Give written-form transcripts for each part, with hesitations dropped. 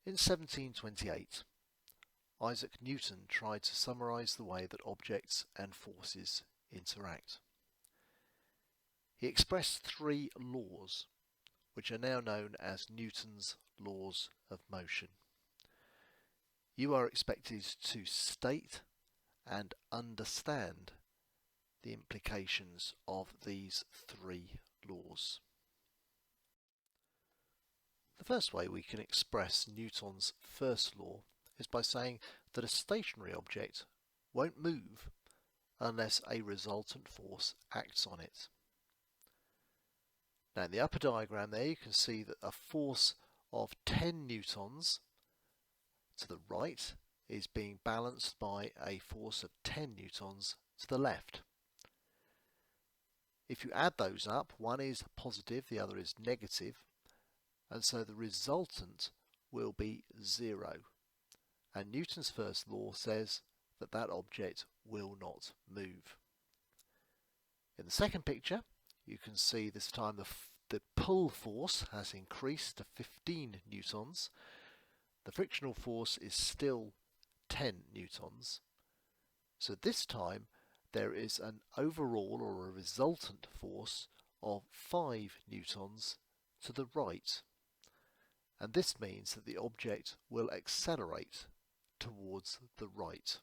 In 1728, Isaac Newton tried to summarise the way that objects and forces interact. He expressed three laws, which are now known as Newton's laws of motion. You are expected to state and understand the implications of these three laws. The first way we can express Newton's first law is by saying that a stationary object won't move unless a resultant force acts on it. Now in the upper diagram there you can see that a force of 10 newtons to the right is being balanced by a force of 10 newtons to the left. If you add those up, one is positive, the other is negative, and so the resultant will be 0. And Newton's first law says that that object will not move. In the second picture, you can see this time the pull force has increased to 15 newtons. The frictional force is still 10 newtons. So this time there is an overall or a resultant force of 5 newtons to the right. And this means that the object will accelerate towards the right.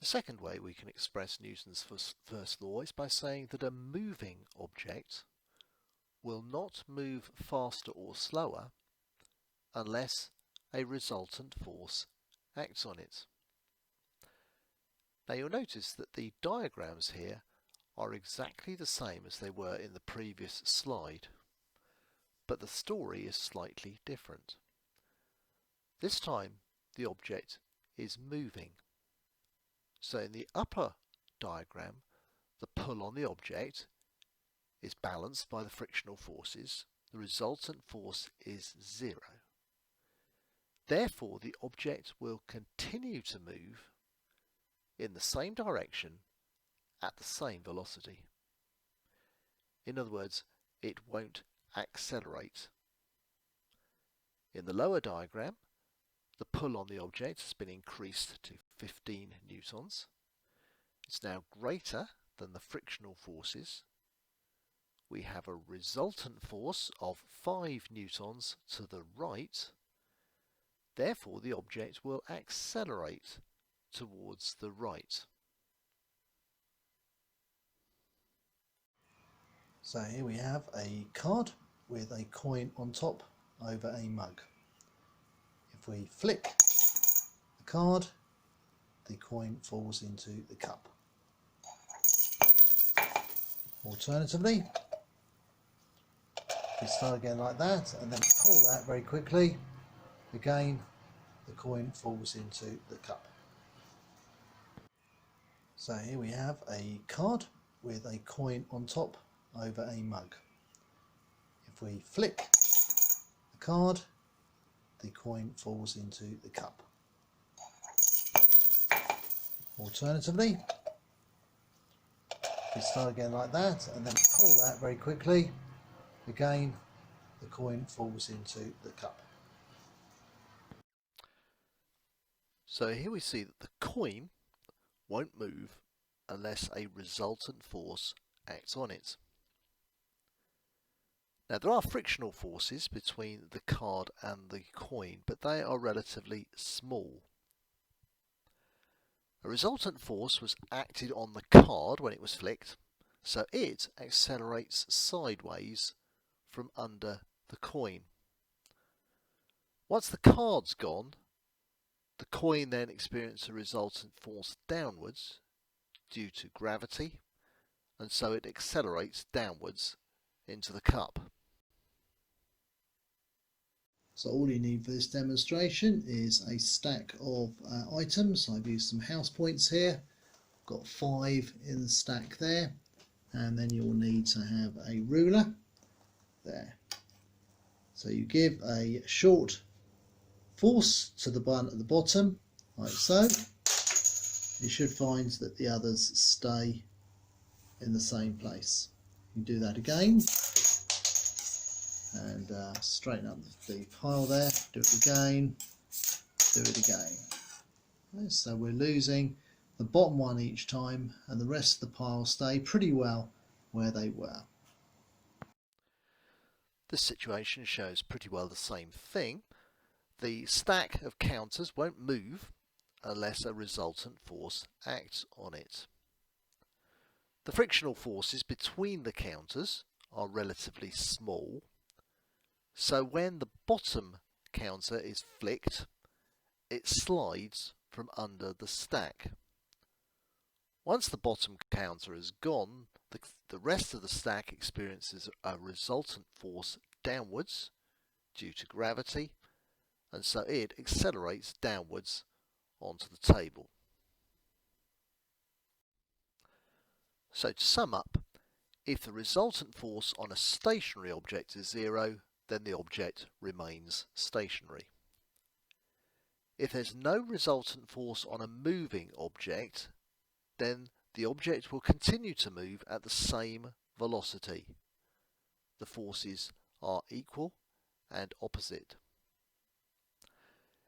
The second way we can express Newton's first law is by saying that a moving object will not move faster or slower unless a resultant force acts on it. Now you'll notice that the diagrams here are exactly the same as they were in the previous slide, but the story is slightly different. This time the object is moving. So in the upper diagram, the pull on the object is balanced by the frictional forces. The resultant force is 0. Therefore, the object will continue to move in the same direction at the same velocity. In other words, it won't accelerate. In the lower diagram, the pull on the object has been increased to 15 newtons. It's now greater than the frictional forces. We have a resultant force of 5 newtons to the right. Therefore, the object will accelerate towards the right. So here we have a card with a coin on top over a mug. If we flick the card, the coin falls into the cup. Alternatively, if we start again like that and then pull that very quickly, again the coin falls into the cup. So here we have a card with a coin on top over a mug. If we flick the card, the coin falls into the cup. Alternatively, if we start again like that and then pull that very quickly, again the coin falls into the cup. So here we see that the coin won't move unless a resultant force acts on it. Now there are frictional forces between the card and the coin, but they are relatively small. A resultant force was acted on the card when it was flicked, so it accelerates sideways from under the coin. Once the card's gone, the coin then experiences a resultant force downwards due to gravity, and so it accelerates downwards into the cup. So all you need for this demonstration is a stack of items. I've used some house points here. Got 5 in the stack there, and then you'll need to have a ruler there. So you give a short force to the button at the bottom, like so. You should find that the others stay in the same place. You do that again. and straighten up the pile there, do it again, do it again. Okay, so we're losing the bottom one each time and the rest of the pile stay pretty well where they were. This situation shows pretty well the same thing. The stack of counters won't move unless a resultant force acts on it. The frictional forces between the counters are relatively small, so when the bottom counter is flicked, it slides from under the stack. Once the bottom counter is gone, the rest of the stack experiences a resultant force downwards due to gravity, and so it accelerates downwards onto the table. So to sum up, if the resultant force on a stationary object is zero, then the object remains stationary. If there's no resultant force on a moving object, then the object will continue to move at the same velocity. The forces are equal and opposite.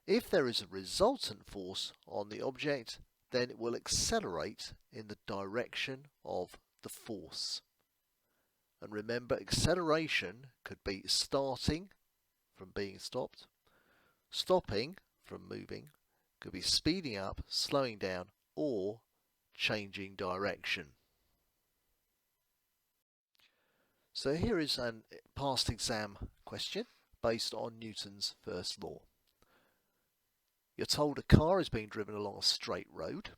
If there is a resultant force on the object, then it will accelerate in the direction of the force. And remember, acceleration could be starting from being stopped, stopping from moving, could be speeding up, slowing down, or changing direction. So here is a past exam question based on Newton's first law. You're told a car is being driven along a straight road.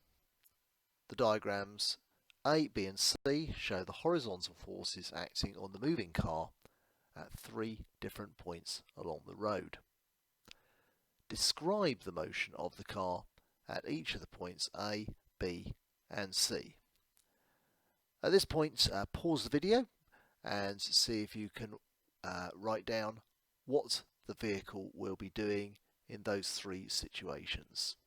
The diagrams A, B and C show the horizontal forces acting on the moving car at 3 different points along the road. Describe the motion of the car at each of the points A, B and C. At this point, pause the video and see if you can write down what the vehicle will be doing in those 3 situations.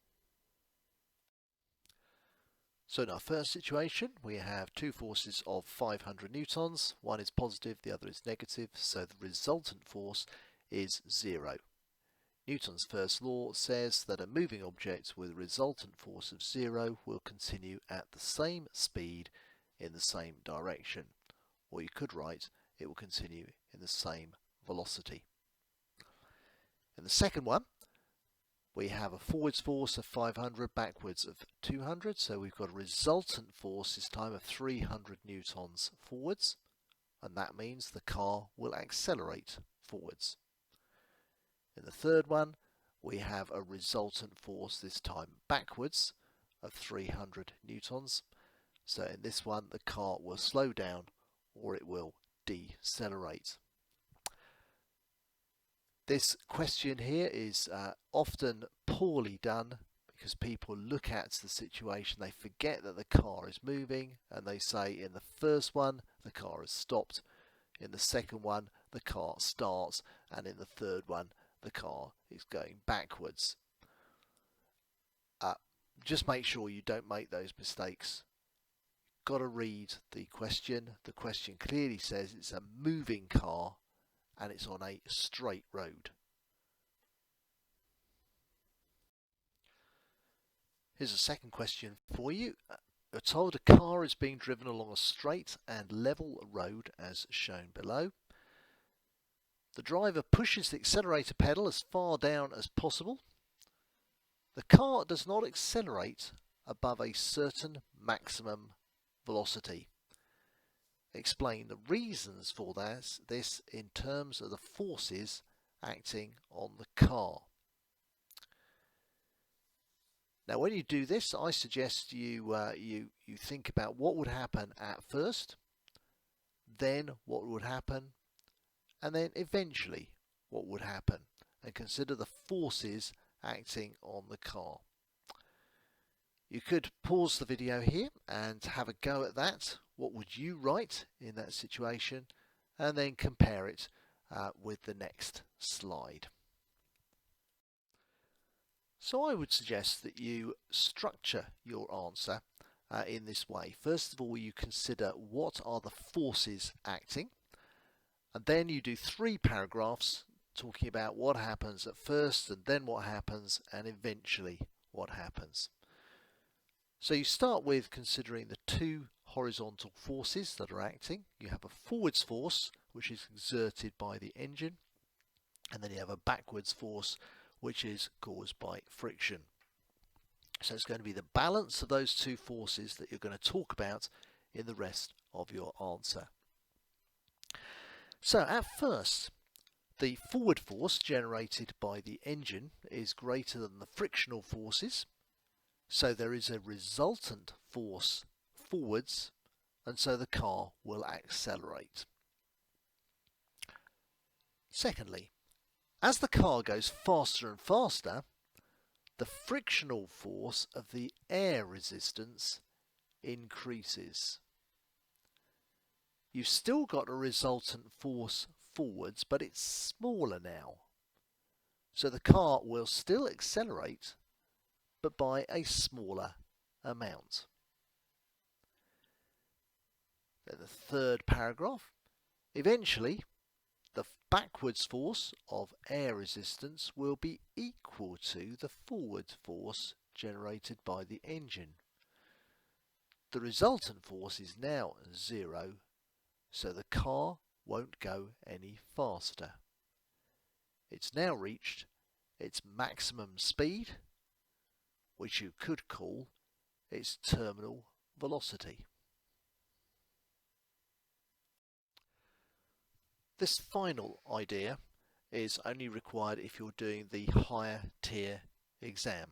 So in our first situation, we have 2 forces of 500 newtons. One is positive, the other is negative, so the resultant force is 0. Newton's first law says that a moving object with a resultant force of 0 will continue at the same speed in the same direction. Or you could write, it will continue in the same velocity. In the second one, we have a forwards force of 500, backwards of 200, so we've got a resultant force this time of 300 newtons forwards, and that means the car will accelerate forwards. In the third one, we have a resultant force this time backwards of 300 newtons, so in this one the car will slow down or it will decelerate. This question here is often poorly done because people look at the situation, they forget that the car is moving, and they say in the first one the car has stopped, in the second one the car starts, and in the third one the car is going backwards. Just make sure you don't make those mistakes. Got to read the question. The question clearly says it's a moving car and it's on a straight road. Here's a second question for you. You're told a car is being driven along a straight and level road as shown below. The driver pushes the accelerator pedal as far down as possible. The car does not accelerate above a certain maximum velocity. Explain the reasons for this in terms of the forces acting on the car. Now when you do this, I suggest you think about what would happen at first, then what would happen, and then eventually what would happen, and consider the forces acting on the car. You could pause the video here and have a go at that. What would you write in that situation? And then compare it with the next slide. So I would suggest that you structure your answer in this way. First of all, you consider what are the forces acting, And then you do 3 paragraphs talking about what happens at first and then what happens and eventually what happens. So you start with considering the 2 horizontal forces that are acting. You have a forwards force which is exerted by the engine, and then you have a backwards force which is caused by friction. So it's going to be the balance of those 2 forces that you're going to talk about in the rest of your answer. So at first, the forward force generated by the engine is greater than the frictional forces, so there is a resultant force forwards, and so the car will accelerate. Secondly, as the car goes faster and faster, the frictional force of the air resistance increases. You've still got a resultant force forwards, but it's smaller now. So the car will still accelerate, but by a smaller amount. Then the third paragraph. Eventually, the backwards force of air resistance will be equal to the forward force generated by the engine. The resultant force is now 0, so the car won't go any faster. It's now reached its maximum speed, which you could call its terminal velocity. This final idea is only required if you're doing the higher tier exam.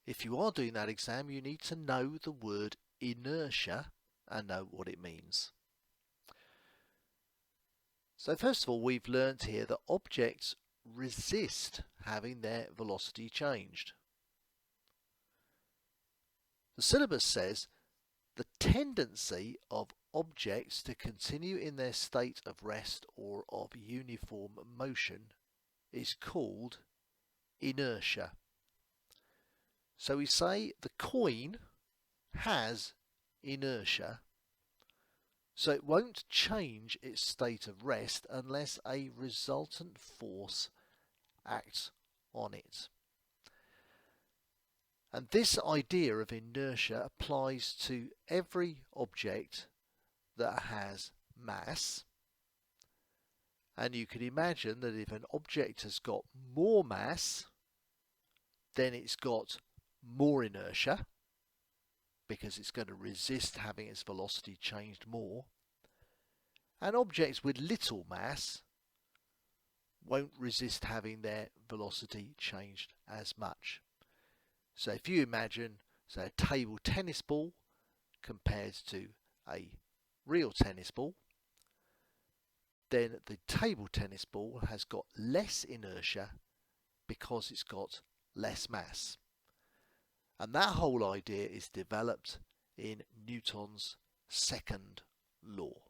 If you are doing that exam, you need to know the word inertia and know what it means. So first of all, we've learnt here that objects resist having their velocity changed. The syllabus says the tendency of objects to continue in their state of rest or of uniform motion is called inertia. So we say the coin has inertia, so it won't change its state of rest unless a resultant force acts on it. And this idea of inertia applies to every object that has mass. And you can imagine that if an object has got more mass, then it's got more inertia, because it's going to resist having its velocity changed more. And objects with little mass won't resist having their velocity changed as much. So if you imagine, say, a table tennis ball compared to a real tennis ball, then the table tennis ball has got less inertia because it's got less mass. And that whole idea is developed in Newton's second law.